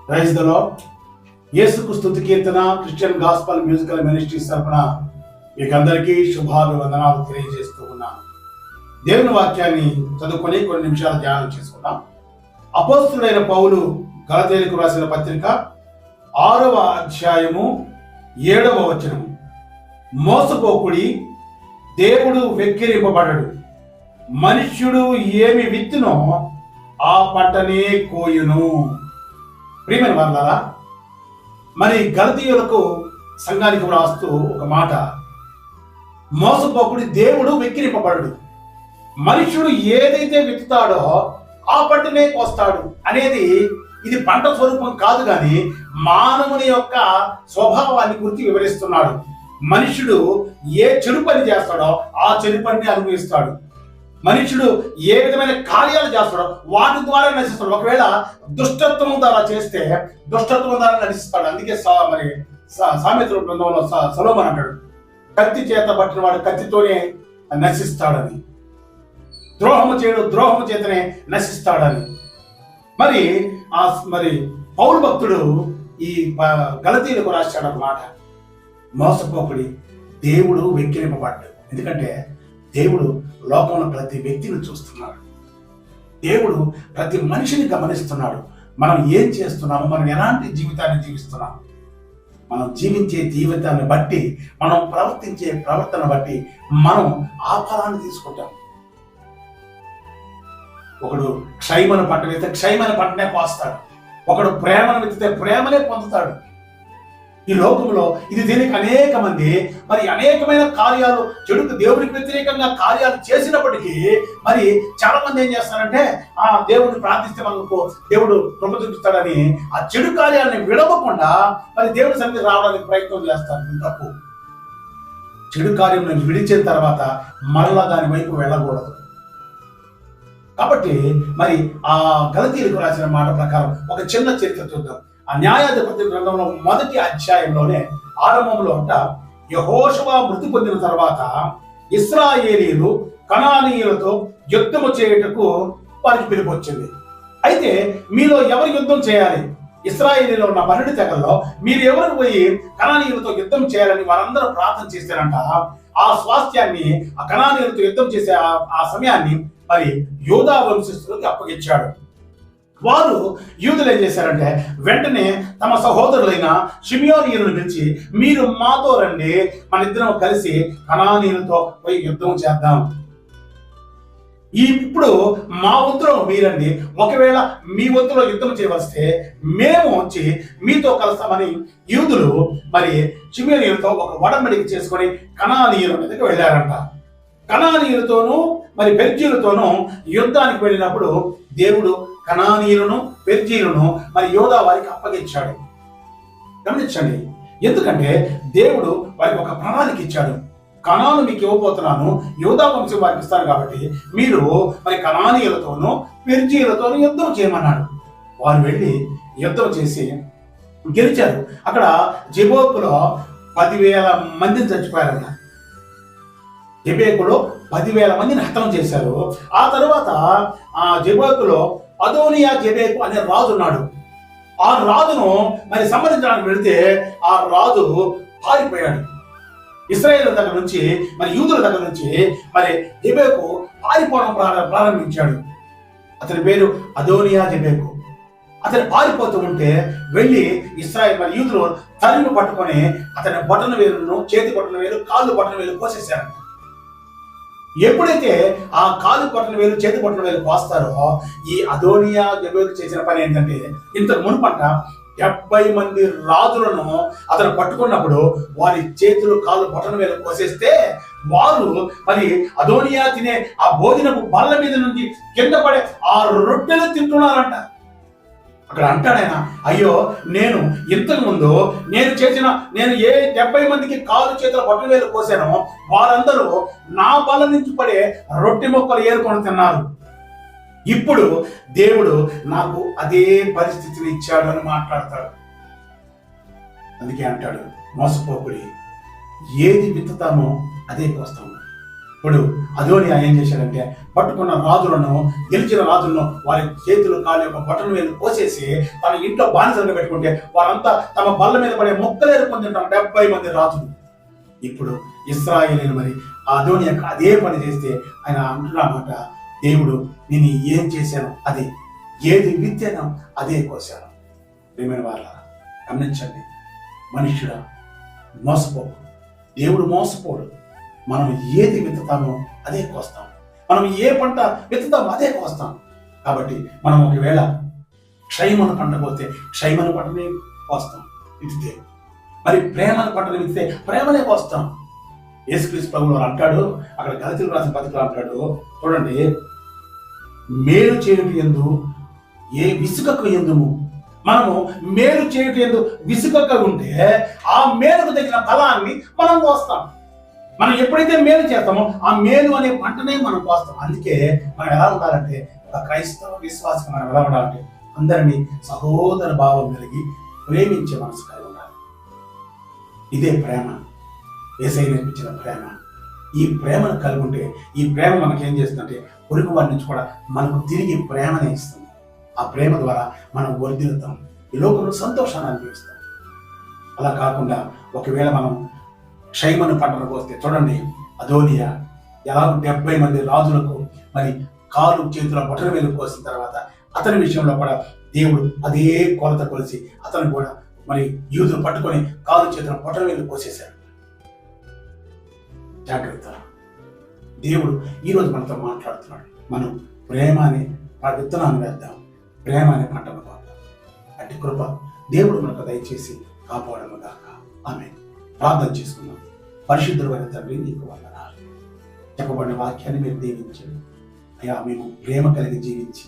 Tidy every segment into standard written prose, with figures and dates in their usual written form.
Praise the lord. యేసుకు స్తుతి కీర్తన Christian gospel musical ministries తరపున మీకందరికీ శుభాభివందనాలు తెలియజేస్తూ ఉన్నాను. దేవుని వాక్యాన్ని చదువుకొని కొన్ని నిమిషాలు ధ్యానం చేసుకుందాం. అపోస్తులైన పౌలు గలతీయులకు రాసిన పత్రిక 6వ అధ్యాయము 7వ వచనం. మోసపోకుడి, దేవుడు వెక్కిరింపబడడు. మనుష్యుడు ఏమి విత్తునో ఆ పంటనే కోయును. ప్రియమైన వారలారా, మరి గలతీయులకు సంఘానికి రాస్తూ ఒక మాట, మోసపోకుడి, దేవుడు వెక్కిరింపబడడు. మనుష్యుడు ఏదైతే విత్తుతాడో ఆ పంటనే కోస్తాడు అనేది ఇది పంట స్వరూపం కాదు, కానీ మానవుని యొక్క స్వభావాన్ని గురించి వివరిస్తున్నాడు. మనుష్యుడు ఏ చెడు పని చేస్తాడో ఆ చెడు పనిని అనుభవిస్తాడు. మనుష్యుడు ఏ విధమైన కార్యాలు చేస్తాడో వాటి ద్వారా నశిస్తాడు. ఒకవేళ దుష్టత్వం ద్వారా చేస్తే దుష్టత్వం ద్వారా నశిస్తాడు. అందుకే సామెతల గ్రంథంలో సొలొమోను అంటాడు, కత్తి చేత పట్టిన వాడు కత్తితోనే నశిస్తాడని, ద్రోహము చేయడు ద్రోహము చేతనే నశిస్తాడని. మరి పౌలు భక్తుడు ఈ గలతీయులకు రాశాడు అన్నమాట, మోసపోకుడి, దేవుడు వెక్కిరింపబడ్డాడు. ఎందుకంటే దేవుడు లోకంలో ప్రతి వ్యక్తిని చూస్తున్నాడు. దేవుడు ప్రతి మనిషిని గమనిస్తున్నాడు. మనం ఏం చేస్తున్నాము, మనం ఎలాంటి జీవితాన్ని జీవిస్తున్నాము, మనం జీవించే జీవితాన్ని బట్టి, మనం ప్రవర్తించే ప్రవర్తన బట్టి మనం ఆ ఫలాన్ని తీసుకుంటాం. ఒకడు క్షయమను పంట వేస్తే క్షయమైన పంటనే కోస్తాడు. ఒకడు ప్రేమను విత్తితే ప్రేమనే పొందుతాడు. ఈ లోకంలో ఇది దీనికి అనేక మంది అనేకమైన కార్యాలు, చెడుకు దేవుడికి వ్యతిరేకంగా కార్యాలు చేసినప్పటికీ మరి చాలా మంది ఏం చేస్తారంటే దేవుడిని ప్రార్థిస్తే మనకు దేవుడు కృప చూపిస్తాడని ఆ చెడు కార్యాలని విడవకుండా దేవుడి సన్నిధి రావడానికి ప్రయత్నం చేస్తారు. ఇది తప్పు. చెడు కార్యం విడిచిన తర్వాత మరలా దాని వైపు వెళ్ళకూడదు. కాబట్టి ఆ గలతీయులకు రాసిన మాట ప్రకారం ఒక చిన్న చరిత్ర చూద్దాం. ఆ న్యాయాధిపతి గ్రంథంలో 1వ అధ్యాయంలోనే ఆరంభంలో యెహోషువ మృతి పొందిన తర్వాత ఇశ్రాయేలీయులు కనానీయులతో యుద్ధము చేయుటకు వారికి పిలుపు వచ్చింది. అయితే మీలో ఎవరు యుద్ధం చేయాలి? ఇశ్రాయేలీలో ఉన్న 12 తెగల్లో మీరు ఎవరికి పోయి కనానీయులతో యుద్ధం చేయాలని వారందరూ ప్రార్థన చేశారంట. ఆ స్వాస్థ్యాన్ని ఆ కనానీయులతో యుద్ధం చేసే ఆ సమయాన్ని యూదా వంశస్థులకు అప్పగించాడు. వారు యూదులు ఏం చేశారంటే వెంటనే తమ సహోదరులైన షిమియోనీయులను పిలిచి, మీరు మాతో రండి, మన ఇద్దరం కలిసి కనానీయులతో పోయి యుద్ధం చేద్దాం. ఇప్పుడు మా వంతులో మీరండి, ఒకవేళ మీ వంతులో యుద్ధం చేయవస్తే మేము వచ్చి మీతో కలుస్తామని యూదులు షిమియోనీయులతో ఒక ఒడంబడిక చేసుకొని కనానీయుల మీదకి వెళ్ళారంట. కనానీయులతోనూ పెర్జీలతోనూ యుద్ధానికి వెళ్ళినప్పుడు దేవుడు కనానీయులను పెర్జీలను యోదా వారికి అప్పగించాడు. గమనించండి, ఎందుకంటే దేవుడు వారికి ఒక ప్రణాళిక ఇచ్చాడు. కనాను మీకు ఇవ్వబోతున్నాను, యోదా వంశం వారికి ఇస్తాను, కాబట్టి మీరు కనానీయులతోనూ పెర్జీలతోనూ యుద్ధం చేయమన్నాడు. వారు వెళ్ళి యుద్ధం చేసి గెలిచారు. అక్కడ జెబోకులో 10,000 మందిని చచ్చిపోయారంట. జెబేకులో 10,000 మందిని హతం చేశారు. ఆ తర్వాత ఆ జెబేకులో అదోనియా జెబేకు అనే రాజు ఉన్నాడు. ఆ రాజును సంహరించడానికి వెళితే ఆ రాజు పారిపోయాడు. ఇశ్రాయేలు దగ్గర నుంచి యూదుల దగ్గర నుంచి జెబేకు పారిపోవడం ప్రారంభించాడు. అతని పేరు అదోనియా జెబేకు. అతను పారిపోతూ ఉంటే వెళ్ళి ఇశ్రాయేలు యూదులు తరిమి పట్టుకొని అతని బొటన వేలును, చేతి బొటన వేలు, కాళ్ళు బొటన వేలు కోసేశారంట. ఎప్పుడైతే ఆ కాలు బొటన వేలు, చేతి బొటన వేలు కోస్తారో ఈ అదోనియా జెబేకు చేసిన పని ఏంటంటే, ఇంతకు మునుపంట 70 మంది రాజులను అతను పట్టుకున్నప్పుడు వారి చేతులు, కాళ్ళు, బొటన వేలు కోసేస్తే వారు అదోనియా తినే ఆ భోజనపు బల్ల మీద నుంచి కింద పడే ఆ రొట్టెలు తింటున్నారంట. అక్కడ అంటాడాయన, అయ్యో, నేను ఇంతకు ముందు నేను ఏ 70 మందికి కాలు, చేతుల బొటన వేలు కోసానో వారందరూ నా బల్ల నుంచి పడే రొట్టె మొక్కలు ఏరుకొని తిన్నారు. ఇప్పుడు దేవుడు నాకు అదే పరిస్థితిని ఇచ్చాడు అని మాట్లాడతాడు. అందుకే అంటాడు, మోసపోకుడి, ఏది విత్తుతామో అదే కోస్తాము. ఇప్పుడు అదోనియా ఏం చేశాడంటే పట్టుకున్న రాజులను, గెలిచిన రాజులను వారి చేతులు కాళ్ళ యొక్క బొటన వేలు కోసేసి తన ఇంట్లో బానిసలుగా పెట్టుకుంటే వారంతా తమ బల్ల మీద పడే ముక్కలేరు పొందింటారు 70 మంది రాజులు. ఇప్పుడు ఇశ్రాయేలీయులు మరి అదోనియాకు అదే పని చేస్తే ఆయన అంటున్నమాట, దేవుడు నేను ఏం చేశాను అది, ఏది విత్తానో అదే కోశాను. ప్రియమైన వాళ్ళారా గమనించండి, మనుష్యుడా మోసపోకు, దేవుడు మోసపోడు. మనం ఏది విత్తుతామో అదే కోస్తాం, మనం ఏ పంట విత్తుతామో అదే కోస్తాం. కాబట్టి మనం ఒకవేళ క్షయమను పంట పోతే క్షయమను పంటనే కోస్తాం విత్తితే, మరి ప్రేమను పంటను విత్తితే ప్రేమనే కోస్తాం. యేసుక్రీస్తు ప్రభువు అంటాడు, అక్కడ గలతీయులకు రాసిన పత్రికలో అంటాడు, చూడండి, మేలు చేయుట యందు ఏ విసుకకు ఎందుము, మనము మేలు చేయుట యందు విసుకక ఉంటే ఆ మేలుకు తగిన ఫలాన్ని మనం కోస్తాం. మనం ఎప్పుడైతే మేలు చేస్తామో ఆ మేలు అనే పంటనే మనం కోస్తాం. అందుకే మనం ఎలా ఉండాలంటే, ఒక క్రైస్తవ విశ్వాసం మనం ఎలా ఉండాలంటే అందరినీ సహోదర భావం కలిగి ప్రేమించే మనసు కలిగి ఉండాలి. ఇదే ప్రేమ, యేసయ్య నేర్పించిన ప్రేమ. ఈ ప్రేమను కలిగి ఉంటే ఈ ప్రేమ మనకేం చేస్తుందంటే పొరుగు వారి నుంచి కూడా మనకు తిరిగి ప్రేమనే ఇస్తుంది. ఆ ప్రేమ ద్వారా మనం వర్ధిల్లుతాం, ఈ లోకంలో సంతోషాన్ని అనుభవిస్తాం. అలా కాకుండా ఒకవేళ మనం క్షయమను పంటను కోస్తే, చూడండి అదోనియా ఎలా 70 మంది రాజులకు మరి కాలు చేతుల బొటన వేలు కోసిన తర్వాత అతని విషయంలో కూడా దేవుడు అదే కొలత కొలిసి అతను కూడా మరి యూదులు పట్టుకొని కాలు చేతుల బొటన వేలు కోసేశాడు. జాగ్రత్త, దేవుడు ఈరోజు మనతో మాట్లాడుతున్నాడు. మనం ప్రేమ అనే విత్తనాన్ని వేద్దాం, ప్రేమ అనే పంటను కోద్దాం. అట్టి కృప దేవుడు మనకు దయచేసి కాపాడను గాక. ఆమేన్. ప్రార్థన చేసుకుందాం. పరిశుద్ధుడైన తండ్రి, నీకు వందనాలు. చెప్పబడిన వాక్యాన్ని మీరు దీవించండి అయ్యా. మేము ప్రేమ కలిగి జీవించి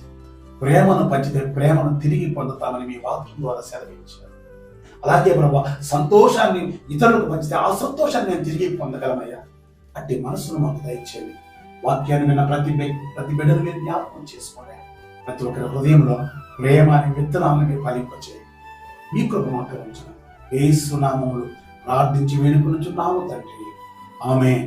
ప్రేమను పంచితే ప్రేమను తిరిగి పొందుతామని మీ వాక్యం ద్వారా సెలవించారు. అలాగే ప్రభా, సంతోషాన్ని ఇతరులకు పంచితే ఆ సంతోషాన్ని మేము తిరిగి పొందగలమయ్యా. అట్టి మనసును మాకు దయచేయండి. వాక్యాన్ని విన్న ప్రతి బిడ్డను మీరు జ్ఞాపకం చేసుకోండి. ప్రతి ఒక్కరి హృదయంలో ప్రేమ అనే విత్తనాలను మీరు ఫలింపచేయండి. మీ కృప మాత్రం ఉంచండి. యేసు నామములో ప్రార్థించి వేడుకొనుచున్నాము తండ్రి. ఆమేన్.